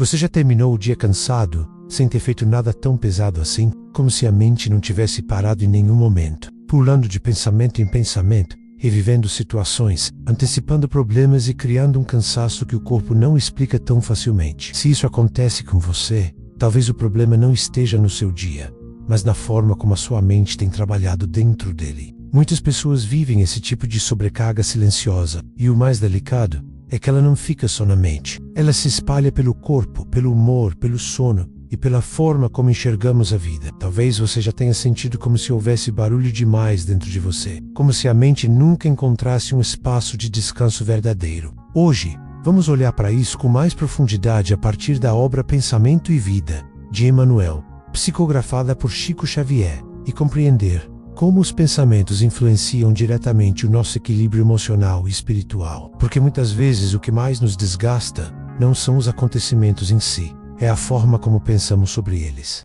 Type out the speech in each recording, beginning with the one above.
Você já terminou o dia cansado, sem ter feito nada tão pesado assim, como se a mente não tivesse parado em nenhum momento, pulando de pensamento em pensamento, revivendo situações, antecipando problemas e criando um cansaço que o corpo não explica tão facilmente. Se isso acontece com você, talvez o problema não esteja no seu dia, mas na forma como a sua mente tem trabalhado dentro dele. Muitas pessoas vivem esse tipo de sobrecarga silenciosa, e o mais delicado é que ela não fica só na mente. Ela se espalha pelo corpo, pelo humor, pelo sono e pela forma como enxergamos a vida. Talvez você já tenha sentido como se houvesse barulho demais dentro de você, como se a mente nunca encontrasse um espaço de descanso verdadeiro. Hoje, vamos olhar para isso com mais profundidade a partir da obra Pensamento e Vida, de Emmanuel, psicografada por Chico Xavier, e compreender como os pensamentos influenciam diretamente o nosso equilíbrio emocional e espiritual. Porque muitas vezes o que mais nos desgasta não são os acontecimentos em si, é a forma como pensamos sobre eles.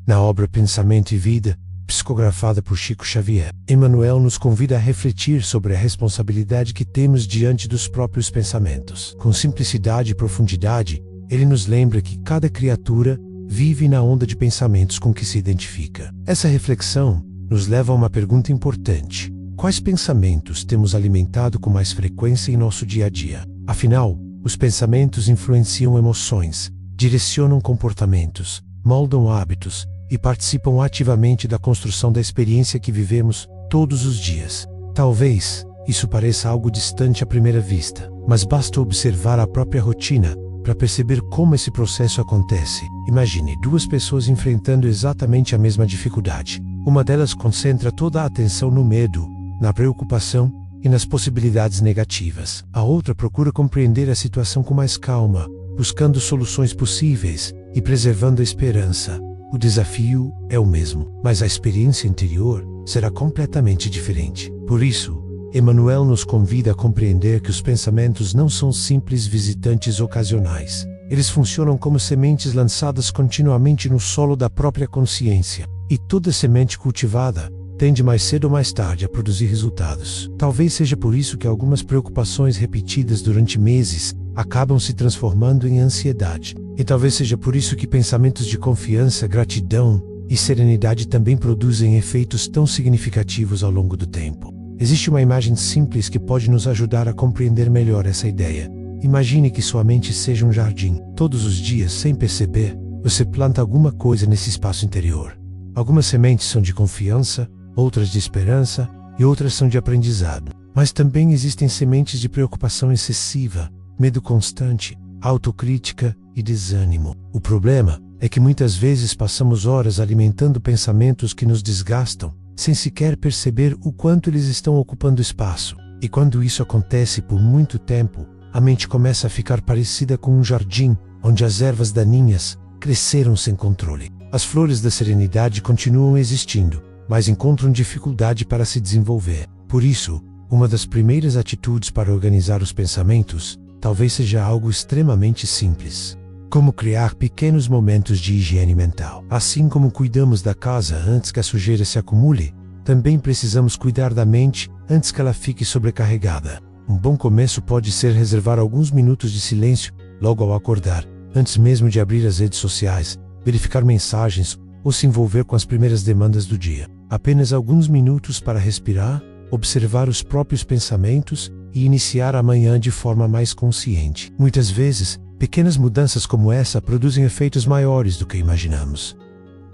Na obra Pensamento e Vida, psicografada por Chico Xavier, Emmanuel nos convida a refletir sobre a responsabilidade que temos diante dos próprios pensamentos. Com simplicidade e profundidade, ele nos lembra que cada criatura vive na onda de pensamentos com que se identifica. Essa reflexão nos leva a uma pergunta importante: quais pensamentos temos alimentado com mais frequência em nosso dia a dia? Afinal, os pensamentos influenciam emoções, direcionam comportamentos, moldam hábitos e participam ativamente da construção da experiência que vivemos todos os dias. Talvez isso pareça algo distante à primeira vista, mas basta observar a própria rotina para perceber como esse processo acontece. Imagine duas pessoas enfrentando exatamente a mesma dificuldade. Uma delas concentra toda a atenção no medo, na preocupação e nas possibilidades negativas. A outra procura compreender a situação com mais calma, buscando soluções possíveis e preservando a esperança. O desafio é o mesmo, mas a experiência interior será completamente diferente. Por isso, Emmanuel nos convida a compreender que os pensamentos não são simples visitantes ocasionais. Eles funcionam como sementes lançadas continuamente no solo da própria consciência, e toda semente cultivada tende mais cedo ou mais tarde a produzir resultados. Talvez seja por isso que algumas preocupações repetidas durante meses acabam se transformando em ansiedade. E talvez seja por isso que pensamentos de confiança, gratidão e serenidade também produzem efeitos tão significativos ao longo do tempo. Existe uma imagem simples que pode nos ajudar a compreender melhor essa ideia. Imagine que sua mente seja um jardim. Todos os dias, sem perceber, você planta alguma coisa nesse espaço interior. Algumas sementes são de confiança, outras de esperança e outras são de aprendizado. Mas também existem sementes de preocupação excessiva, medo constante, autocrítica e desânimo. O problema é que muitas vezes passamos horas alimentando pensamentos que nos desgastam, sem sequer perceber o quanto eles estão ocupando espaço. E quando isso acontece por muito tempo, a mente começa a ficar parecida com um jardim, onde as ervas daninhas cresceram sem controle. As flores da serenidade continuam existindo, mas encontram dificuldade para se desenvolver. Por isso, uma das primeiras atitudes para organizar os pensamentos talvez seja algo extremamente simples, como criar pequenos momentos de higiene mental. Assim como cuidamos da casa antes que a sujeira se acumule, também precisamos cuidar da mente antes que ela fique sobrecarregada. Um bom começo pode ser reservar alguns minutos de silêncio logo ao acordar, antes mesmo de abrir as redes sociais, verificar mensagens ou se envolver com as primeiras demandas do dia. Apenas alguns minutos para respirar, observar os próprios pensamentos e iniciar a manhã de forma mais consciente. Muitas vezes, pequenas mudanças como essa produzem efeitos maiores do que imaginamos.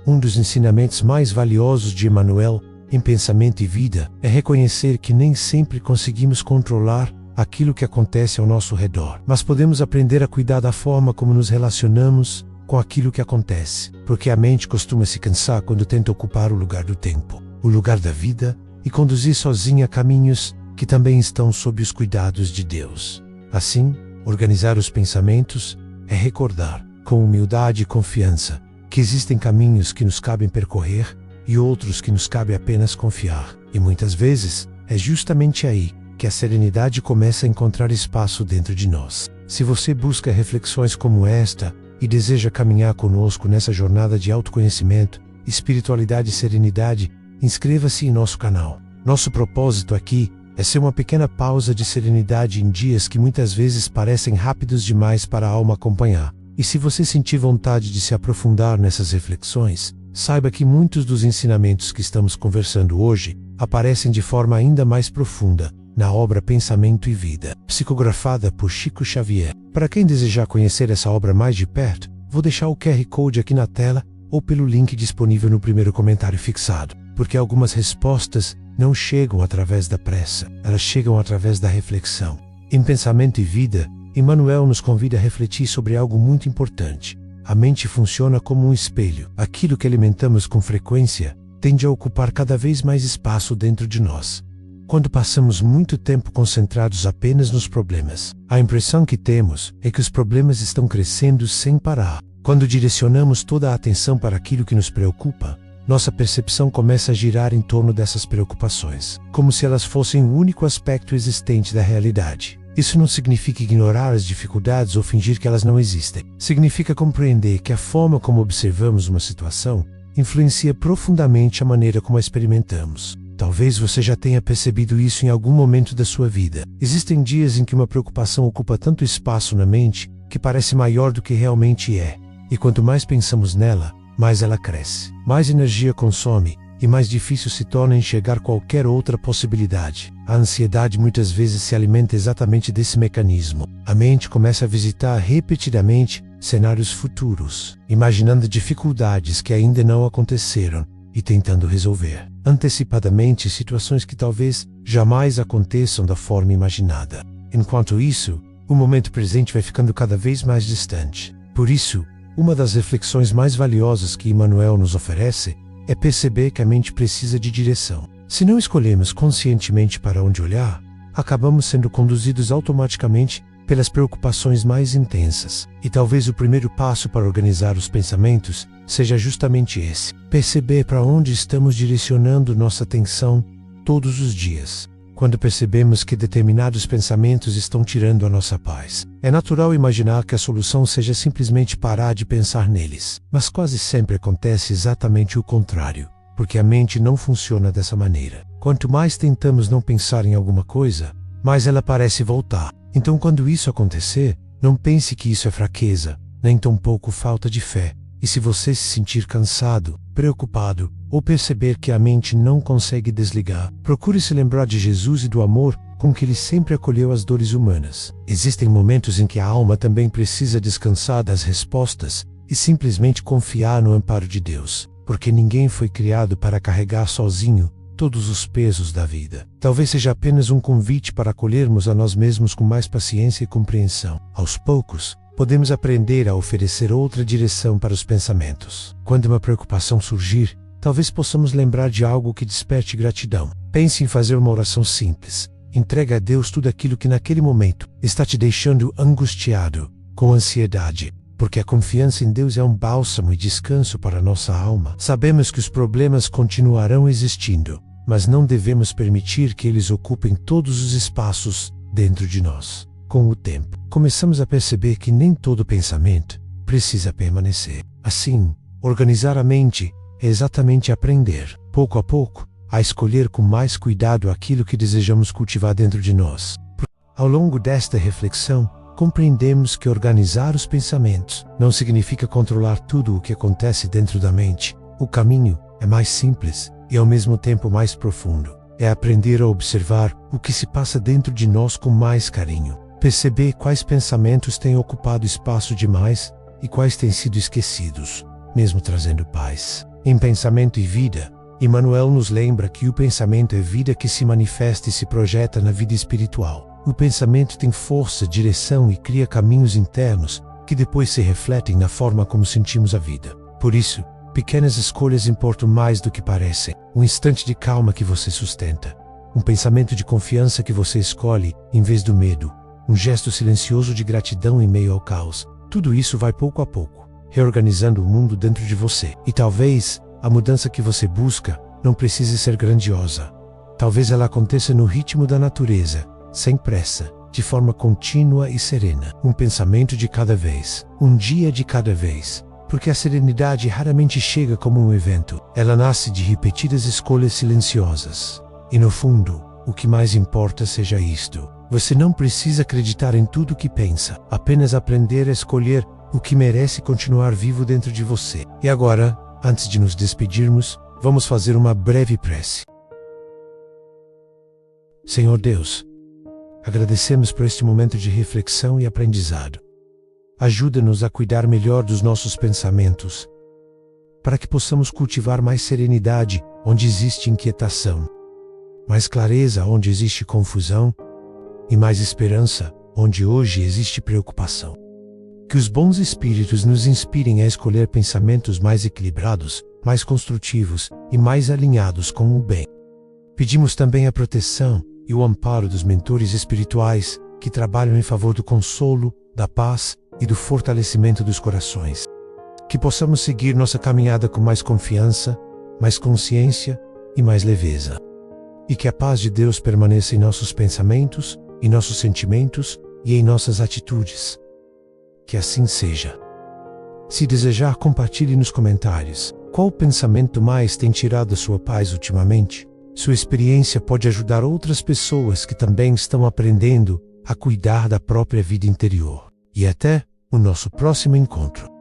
Um dos ensinamentos mais valiosos de Emmanuel em Pensamento e Vida é reconhecer que nem sempre conseguimos controlar aquilo que acontece ao nosso redor, mas podemos aprender a cuidar da forma como nos relacionamos com aquilo que acontece, porque a mente costuma se cansar quando tenta ocupar o lugar do tempo, o lugar da vida, e conduzir sozinha caminhos que também estão sob os cuidados de Deus. Assim, organizar os pensamentos é recordar, com humildade e confiança, que existem caminhos que nos cabem percorrer e outros que nos cabe apenas confiar. E muitas vezes, é justamente aí que a serenidade começa a encontrar espaço dentro de nós. Se você busca reflexões como esta e deseja caminhar conosco nessa jornada de autoconhecimento, espiritualidade e serenidade, inscreva-se em nosso canal. Nosso propósito aqui é ser uma pequena pausa de serenidade em dias que muitas vezes parecem rápidos demais para a alma acompanhar. E se você sentir vontade de se aprofundar nessas reflexões, saiba que muitos dos ensinamentos que estamos conversando hoje aparecem de forma ainda mais profunda na obra Pensamento e Vida, psicografada por Chico Xavier. Para quem desejar conhecer essa obra mais de perto, vou deixar o QR Code aqui na tela ou pelo link disponível no primeiro comentário fixado, porque algumas respostas não chegam através da pressa, elas chegam através da reflexão. Em Pensamento e Vida, Emmanuel nos convida a refletir sobre algo muito importante. A mente funciona como um espelho. Aquilo que alimentamos com frequência tende a ocupar cada vez mais espaço dentro de nós. Quando passamos muito tempo concentrados apenas nos problemas, a impressão que temos é que os problemas estão crescendo sem parar. Quando direcionamos toda a atenção para aquilo que nos preocupa, nossa percepção começa a girar em torno dessas preocupações, como se elas fossem o único aspecto existente da realidade. Isso não significa ignorar as dificuldades ou fingir que elas não existem. Significa compreender que a forma como observamos uma situação influencia profundamente a maneira como a experimentamos. Talvez você já tenha percebido isso em algum momento da sua vida. Existem dias em que uma preocupação ocupa tanto espaço na mente que parece maior do que realmente é. E quanto mais pensamos nela, mais ela cresce, mais energia consome e mais difícil se torna enxergar qualquer outra possibilidade. A ansiedade muitas vezes se alimenta exatamente desse mecanismo. A mente começa a visitar repetidamente cenários futuros, imaginando dificuldades que ainda não aconteceram e tentando resolver antecipadamente situações que talvez jamais aconteçam da forma imaginada. Enquanto isso, o momento presente vai ficando cada vez mais distante. Por isso, uma das reflexões mais valiosas que Emmanuel nos oferece é perceber que a mente precisa de direção. Se não escolhemos conscientemente para onde olhar, acabamos sendo conduzidos automaticamente pelas preocupações mais intensas. E talvez o primeiro passo para organizar os pensamentos seja justamente esse: perceber para onde estamos direcionando nossa atenção todos os dias. Quando percebemos que determinados pensamentos estão tirando a nossa paz, é natural imaginar que a solução seja simplesmente parar de pensar neles. Mas quase sempre acontece exatamente o contrário, porque a mente não funciona dessa maneira. Quanto mais tentamos não pensar em alguma coisa, mais ela parece voltar. Então, quando isso acontecer, não pense que isso é fraqueza, nem tampouco falta de fé. E se você se sentir cansado, preocupado, ou perceber que a mente não consegue desligar, procure se lembrar de Jesus e do amor com que ele sempre acolheu as dores humanas. Existem momentos em que a alma também precisa descansar das respostas e simplesmente confiar no amparo de Deus, porque ninguém foi criado para carregar sozinho todos os pesos da vida. Talvez seja apenas um convite para acolhermos a nós mesmos com mais paciência e compreensão. Aos poucos, podemos aprender a oferecer outra direção para os pensamentos. Quando uma preocupação surgir, talvez possamos lembrar de algo que desperte gratidão. Pense em fazer uma oração simples. Entregue a Deus tudo aquilo que naquele momento está te deixando angustiado, com ansiedade. Porque a confiança em Deus é um bálsamo e descanso para a nossa alma. Sabemos que os problemas continuarão existindo, mas não devemos permitir que eles ocupem todos os espaços dentro de nós. Com o tempo, começamos a perceber que nem todo pensamento precisa permanecer. Assim, organizar a mente é exatamente aprender, pouco a pouco, a escolher com mais cuidado aquilo que desejamos cultivar dentro de nós. Ao longo desta reflexão, compreendemos que organizar os pensamentos não significa controlar tudo o que acontece dentro da mente. O caminho é mais simples e ao mesmo tempo mais profundo. É aprender a observar o que se passa dentro de nós com mais carinho. Perceber quais pensamentos têm ocupado espaço demais e quais têm sido esquecidos, mesmo trazendo paz. Em Pensamento e Vida, Emmanuel nos lembra que o pensamento é vida que se manifesta e se projeta na vida espiritual. O pensamento tem força, direção e cria caminhos internos que depois se refletem na forma como sentimos a vida. Por isso, pequenas escolhas importam mais do que parecem. Um instante de calma que você sustenta, um pensamento de confiança que você escolhe em vez do medo, um gesto silencioso de gratidão em meio ao caos. Tudo isso vai pouco a pouco reorganizando o mundo dentro de você. E talvez a mudança que você busca não precise ser grandiosa. Talvez ela aconteça no ritmo da natureza, sem pressa, de forma contínua e serena. Um pensamento de cada vez, um dia de cada vez. Porque a serenidade raramente chega como um evento. Ela nasce de repetidas escolhas silenciosas. E no fundo, o que mais importa seja isto: você não precisa acreditar em tudo que pensa, apenas aprender a escolher o que merece continuar vivo dentro de você. E agora, antes de nos despedirmos, vamos fazer uma breve prece. Senhor Deus, agradecemos por este momento de reflexão e aprendizado. Ajuda-nos a cuidar melhor dos nossos pensamentos, para que possamos cultivar mais serenidade onde existe inquietação, mais clareza onde existe confusão e mais esperança onde hoje existe preocupação. Que os bons espíritos nos inspirem a escolher pensamentos mais equilibrados, mais construtivos e mais alinhados com o bem. Pedimos também a proteção e o amparo dos mentores espirituais que trabalham em favor do consolo, da paz e do fortalecimento dos corações. Que possamos seguir nossa caminhada com mais confiança, mais consciência e mais leveza. E que a paz de Deus permaneça em nossos pensamentos, em nossos sentimentos e em nossas atitudes. Que assim seja. Se desejar, compartilhe nos comentários qual pensamento mais tem tirado a sua paz ultimamente. Sua experiência pode ajudar outras pessoas que também estão aprendendo a cuidar da própria vida interior. E até o nosso próximo encontro.